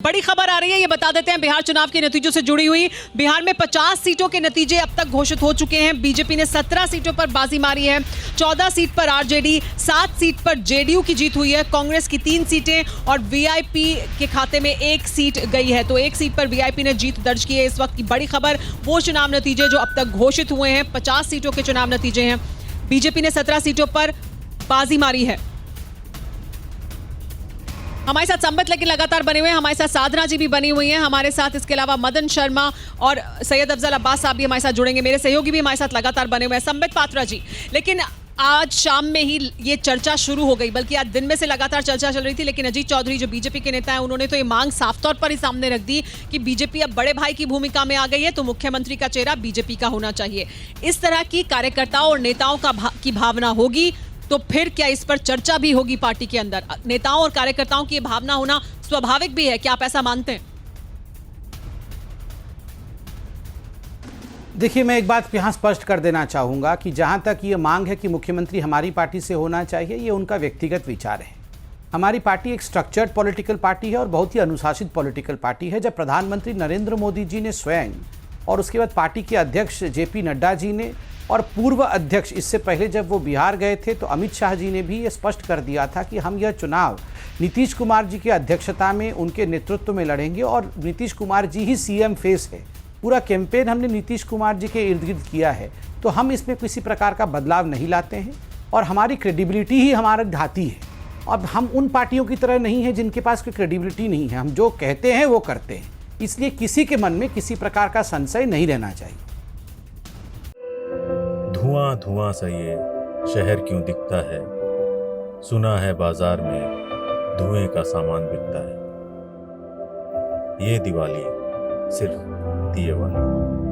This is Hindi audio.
बड़ी खबर आ रही है, ये बता देते हैं बिहार चुनाव के नतीजों से जुड़ी हुई। बिहार में 50 सीटों के नतीजे अब तक घोषित हो चुके हैं। बीजेपी ने 17 सीटों पर बाजी मारी है, 14 सीट पर आरजेडी, 7 सीट पर जेडीयू की जीत हुई है, कांग्रेस की 3 सीटें और वीआईपी के खाते में 1 सीट गई है। तो 1 सीट पर वीआईपी ने जीत दर्ज की है। इस वक्त की बड़ी खबर वो चुनाव नतीजे जो अब तक घोषित हुए हैं, 50 सीटों के चुनाव नतीजे हैं। बीजेपी ने 17 सीटों पर बाजी मारी है। हमारे साथ संबित लेकिन लगातार बने हुए हैं, हमारे साथ साधना जी भी बनी हुई हैं हमारे साथ। इसके अलावा मदन शर्मा और सैयद अफजल अब्बास साहब भी हमारे साथ जुड़ेंगे। मेरे सहयोगी भी हमारे साथ लगातार बने हुए हैं। संबित पात्रा जी, लेकिन आज शाम में ही ये चर्चा शुरू हो गई, बल्कि आज दिन में से लगातार चर्चा चल रही थी, लेकिन अजीत चौधरी जो बीजेपी के नेता हैं उन्होंने तो ये मांग साफ तौर पर ही सामने रख दी कि बीजेपी अब बड़े भाई की भूमिका में आ गई है, तो मुख्यमंत्री का चेहरा बीजेपी का होना चाहिए। इस तरह की कार्यकर्ताओं और नेताओं की भावना होगी तो फिर क्या इस पर चर्चा भी होगी पार्टी के अंदर? नेताओं और कार्यकर्ताओं की भावना होना स्वाभाविक भी है, क्या आप ऐसा मानते हैं? देखिए, मैं एक बात यहाँ स्पष्ट कर देना चाहूँगा कि जहाँ तक ये मांग है कि मुख्यमंत्री हमारी पार्टी से होना चाहिए, ये उनका व्यक्तिगत विचार है। हमारी पार्टी एक स्ट्रक्चर्ड पॉलिटिकल पार्टी है और बहुत ही अनुशासित पॉलिटिकल पार्टी है। जब प्रधानमंत्री नरेंद्र मोदी जी ने स्वयं और उसके बाद पार्टी के अध्यक्ष जेपी नड्डा जी ने और पूर्व अध्यक्ष, इससे पहले जब वो बिहार गए थे तो अमित शाह जी ने भी ये स्पष्ट कर दिया था कि हम यह चुनाव नीतीश कुमार जी की अध्यक्षता में, उनके नेतृत्व में लड़ेंगे और नीतीश कुमार जी ही सीएम फेस है। पूरा कैंपेन हमने नीतीश कुमार जी के इर्द गिर्द किया है, तो हम इसमें किसी प्रकार का बदलाव नहीं लाते हैं और हमारी क्रेडिबिलिटी ही हमारा घाती है। अब हम उन पार्टियों की तरह नहीं है जिनके पास कोई क्रेडिबिलिटी नहीं है। हम जो कहते हैं वो करते हैं, इसलिए किसी के मन में किसी प्रकार का संशय नहीं रहना चाहिए। धुआं धुआं सा ये शहर क्यों दिखता है, सुना है बाजार में धुएं का सामान बिकता है। ये दिवाली सिर्फ दिए वाली।